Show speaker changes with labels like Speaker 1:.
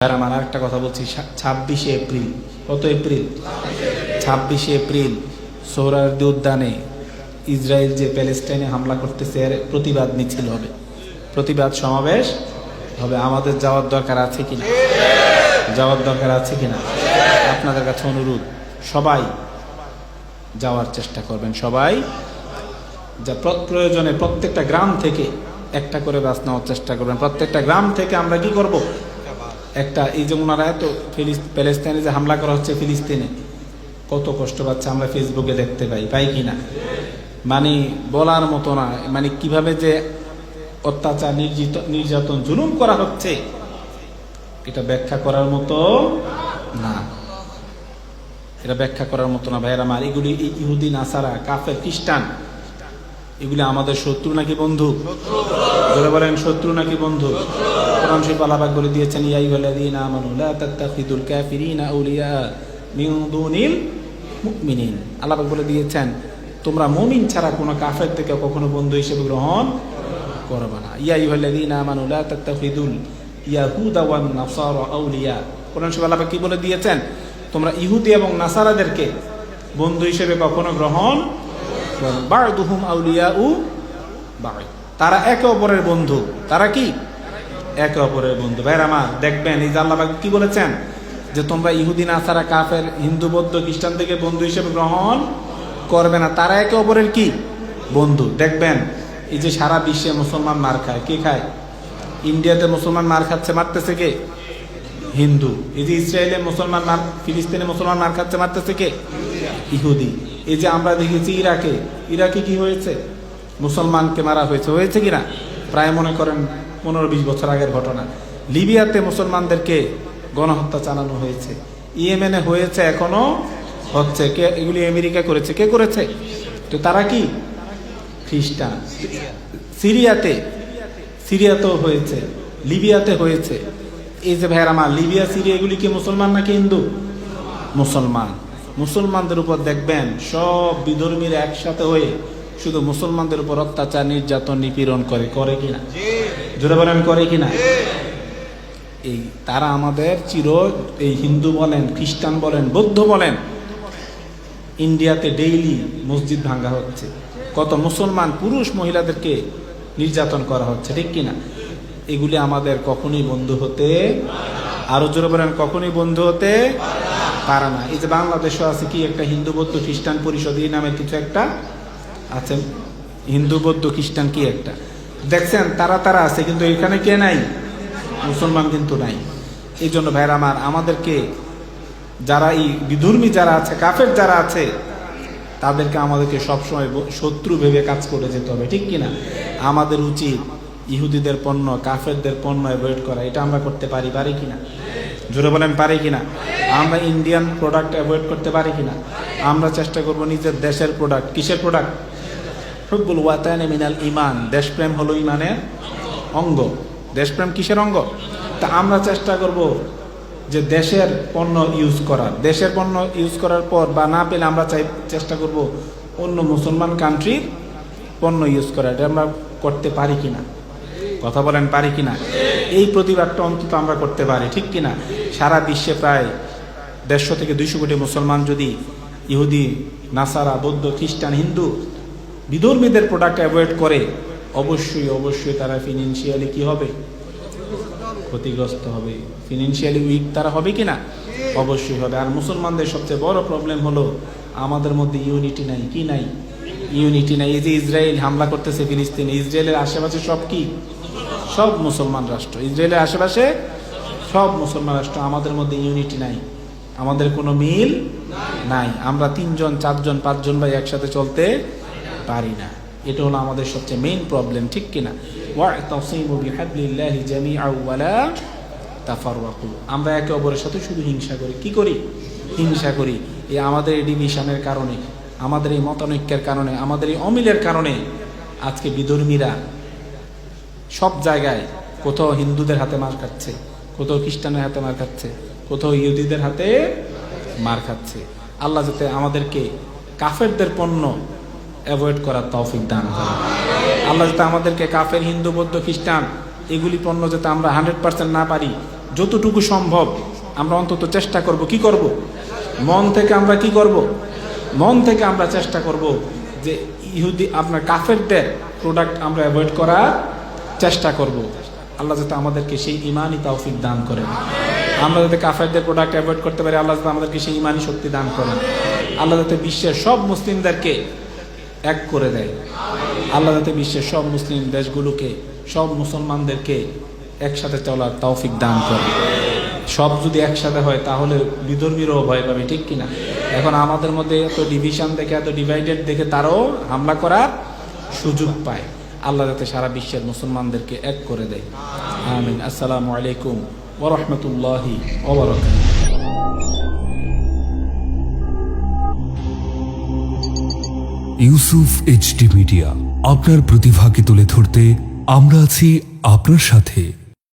Speaker 1: আর আমার একটা কথা বলছি, 26শে এপ্রিল, কত এপ্রিল? 26শে এপ্রিল সোহরাওয়ার্দী উদ্যানে ইসরায়েল যে প্যালেস্টাইনে হামলা করতেছে এর প্রতিবাদ মিছিল হবে, প্রতিবাদ সমাবেশ হবে। আমাদের যাওয়ার দরকার আছে কিনা? যাওয়ার দরকার আছে কিনা? আপনাদের কাছে অনুরোধ, সবাই যাওয়ার চেষ্টা করবেন। সবাই যা প্রয়োজনে প্রত্যেকটা গ্রাম থেকে একটা করে বাস নেওয়ার চেষ্টা করবেন। প্রত্যেকটা গ্রাম থেকে আমরা কি করব, একটা, এই যে ওনারা এত প্যালেস্টাইনে যে হামলা করা হচ্ছে, ফিলিস্তিনে কত কষ্ট পাচ্ছে আমরা ফেসবুকে দেখতে পাই কিনা? মানে বলার মতো না, মানে কিভাবে যে অত্যাচার, নির্যাতন, জুলুম করা হচ্ছে, এটা ব্যাখ্যা করার মতো না, এটা ব্যাখ্যা করার মতো না ভাইয়ের আমার। এগুলি ইহুদি, নাসারা, কাফের, খ্রিস্টান, এগুলি আমাদের শত্রু নাকি বন্ধু? যারা বলেন শত্রু নাকি বন্ধু? কোরআন শরীফ আল্লাহ পাক বলে দিয়েছেন, ইয়া আইয়ুহাল্লাযীনা আমানু লা তাত্তাখিযুল কাফিরিনা আউলিয়া মিন দুনিল মুমিনিন। আল্লাহ পাক বলে দিয়েছেন, তোমরা মুমিন ছাড়া কোনো কাফের থেকে কখনো বন্ধু হিসেবে গ্রহণ করবে না। ইয়া আইয়ুহাল্লাযীনা আমানু লা তাত্তাখিযুল ইয়াহুদা ওয়ান নাসারা আউলিয়া। কোরআন শরীফ আল্লাহ পাক কি বলে দিয়েছেন? তোমরা ইহুদি এবং নাসারাদেরকে বন্ধু হিসেবে কখনো গ্রহণ করবে না। বা'দুহুম আউলিয়াউ বা'দ, তারা একে অপরের বন্ধু। তারা কি? একে অপরের বন্ধু। ভাইরা আমার, দেখবেন এই যে আল্লাহ পাক কি বলেছেন, যে তোমরা ইহুদি, নাসারা, কাফের, হিন্দু, বৌদ্ধ, খ্রিস্টান থেকে বন্ধু হিসেবে গ্রহণ করবে না, তারা একে অপরের কি? বন্ধু। দেখবেন এই যে সারা বিশ্বে মুসলমান মার খায়, কে খায়? ইন্ডিয়াতে মুসলমান মার খাচ্ছে, মারতেছে কে? হিন্দু। এই যে ইসরায়েলে মুসলমান মার, ফিলিস্তিনে মুসলমান মার খাচ্ছে, মারতেছে কে? ইহুদি। এই যে আমরা দেখেছি ইরাকে কি হয়েছে? মুসলমানকে মারা হয়েছে কিনা? প্রায় মনে করেন 15-20 বছর আগের ঘটনা। লিবিয়াতে মুসলমানদেরকে গণহত্যা চালানো হয়েছে। ইয়েমেনে হয়েছে, এখনো হচ্ছে। কে এগুলি? আমেরিকা করেছে। কে করেছে? তো তারা কি? খ্রিস্টান। সিরিয়াতেও হয়েছে, লিবিয়াতে হয়েছে। এই যে ভাইয়ের আমার, লিবিয়া, সিরিয়া, এগুলি কি মুসলমান নাকি হিন্দু? মুসলমান। মুসলমানদের উপর দেখবেন সব বিধর্মীরা একসাথে হয়ে শুধু মুসলমানদের উপর অত্যাচার, নির্যাতন, নিপীড়ন করে কিনা? জোরে বলেন, করে কিনা? এই তারা আমাদের এই হিন্দু বলেন, খ্রিস্টান বলেন, বৌদ্ধ বলেন, ইন্ডিয়াতে ডেইলি মসজিদ ভাঙ্গা হচ্ছে, কত মুসলমান পুরুষ মহিলাদেরকে নির্যাতন করা হচ্ছে, ঠিক কিনা? এগুলি আমাদের কখনোই বন্ধু হতে, আরো জোরে বলেন, কখনোই বন্ধু হতে পারে না। এই যে বাংলাদেশও আছে কি একটা হিন্দু, বৌদ্ধ, খ্রিস্টান পরিষদ, এই নামের কিছু একটা আছে, হিন্দু, বৌদ্ধ, খ্রিস্টান কি একটা দেখছেন, তারা আছে, কিন্তু এখানে কে নাই? মুসলমান কিন্তু নাই। এই জন্য ভাইরা আমার, আমাদেরকে যারা এই বিধর্মী যারা আছে, কাফের যারা আছে, তাদেরকে আমাদেরকে সবসময় শত্রু ভেবে কাজ করে যেতে হবে, ঠিক কিনা? আমাদের উচিত ইহুদিদের পণ্য, কাফেরদের পণ্য অ্যাভয়েড করা। এটা আমরা করতে পারি কিনা? জোরে বলেন, পারি কিনা? আমরা ইন্ডিয়ান প্রোডাক্ট অ্যাভয়েড করতে পারি কিনা? আমরা চেষ্টা করব নিজের দেশের প্রোডাক্ট। কিসের প্রোডাক্ট? হুব্বুল ওয়াতানি মিনাল ঈমান। দেশপ্রেম হলো ঈমানের অঙ্গ। দেশপ্রেম কিসের অঙ্গ? তা আমরা চেষ্টা করব যে দেশের পণ্য ইউজ করার। দেশের পণ্য ইউজ করার পর বা না পেলে আমরা চেষ্টা করব অন্য মুসলমান কান্ট্রির পণ্য ইউজ করা। এটা আমরা করতে পারি কিনা? কথা বলেন, পারি কিনা? এই প্রতিবাদটা অন্তত আমরা করতে পারি, ঠিক কিনা? সারা বিশ্বে প্রায় 150 থেকে 200 কোটি মুসলমান যদি ইহুদি, নাসারা, বৌদ্ধ, খ্রিস্টান, হিন্দু, বিধর্মীদের প্রোডাক্ট অ্যাভয়েড করে, অবশ্যই তারা ফিনান্সিয়ালি কি হবে? ক্ষতিগ্রস্ত হবে। ফিনান্সিয়ালি উইক তারা হবে কিনা? অবশ্যই হবে। আর মুসলমানদের সবচেয়ে বড় প্রবলেম হলো আমাদের মধ্যে ইউনিটি নাই। কি নাই? ইউনিটি নাই। এই যে ইসরায়েল হামলা করতেছে ফিলিস্তিনে, ইসরায়েলের আশেপাশে সব মুসলমান রাষ্ট্র, ইসরায়েলের আশেপাশে সব মুসলমান রাষ্ট্র। আমাদের মধ্যে ইউনিটি নাই, আমাদের কোনো মিল নাই। আমরা 3জন, 4জন, 5জন ভাই একসাথে চলতে পারি না। এটা হলো আমাদের সবচেয়ে মেইন প্রবলেম, ঠিক কিনা? ওয়া'তাসিমু বিহাবলিল্লাহি জামিআন ওয়া লা তাফাররাকু। আমরা একে অপরের সাথে শুধু হিংসা করি। কি করি? হিংসা করি। এই আমাদের এই ডিভিশনের কারণে, আমাদের এই মতানৈক্যের কারণে, আমাদের এই অমিলের কারণে আজকে বিধর্মীরা সব জায়গায়, কোথাও হিন্দুদের হাতে মার খাচ্ছে, কোথাও খ্রিস্টানের হাতে মার খাচ্ছে, কোথাও ইহুদিদের হাতে মার খাচ্ছে। আল্লাহ যাতে আমাদেরকে কাফেরদের পণ্য অ্যাভয়েড করার তৌফিক দান করেন। আল্লাহ যাতে আমাদেরকে কাফের, হিন্দু, বৌদ্ধ, খ্রিস্টান এগুলি পণ্য যাতে আমরা 100% না পারি, যতটুকু সম্ভব আমরা অন্তত চেষ্টা করব। কি করব? মন থেকে আমরা কি করব? মন থেকে আমরা চেষ্টা করব যে ইহুদি আপনার কাফেরদের প্রোডাক্ট আমরা অ্যাভয়েড করার চেষ্টা করব। আল্লাহ যাতে আমাদেরকে সেই ইমানই তৌফিক দান করেন। আমরা যাতে কাফেরদের প্রোডাক্ট অ্যাভয়েড করতে পারি, আল্লাহ যাতে আমাদেরকে সেই ইমানই শক্তি দান করেন। আল্লাহ যাতে বিশ্বের সব মুসলিমদেরকে এক করে দেয়। আল্লাহ যাতে বিশ্বের সব মুসলিম দেশগুলোকে, সব মুসলমানদেরকে একসাথে চলার তৌফিক দান করে। সব যদি একসাথে হয় তাহলে বিধর্মীরও ভয় পাবে, ঠিক কিনা? এখন আমাদের মধ্যে এত ডিভিশন দেখে, এত ডিভাইডেড দেখে তারাও হামলা করার সুযোগ পায়। আল্লাহ যাতে সারা বিশ্বের মুসলমানদেরকে এক করে দেয়। আমিন। আসসালামু আলাইকুম ওয়া রাহমাতুল্লাহি ওয়া বারাকাতুহু।
Speaker 2: ইউসুফ এইচডি মিডিয়া, আপনার প্রতিভাকে তুলে ধরতে আমরা আছি আপনার সাথে।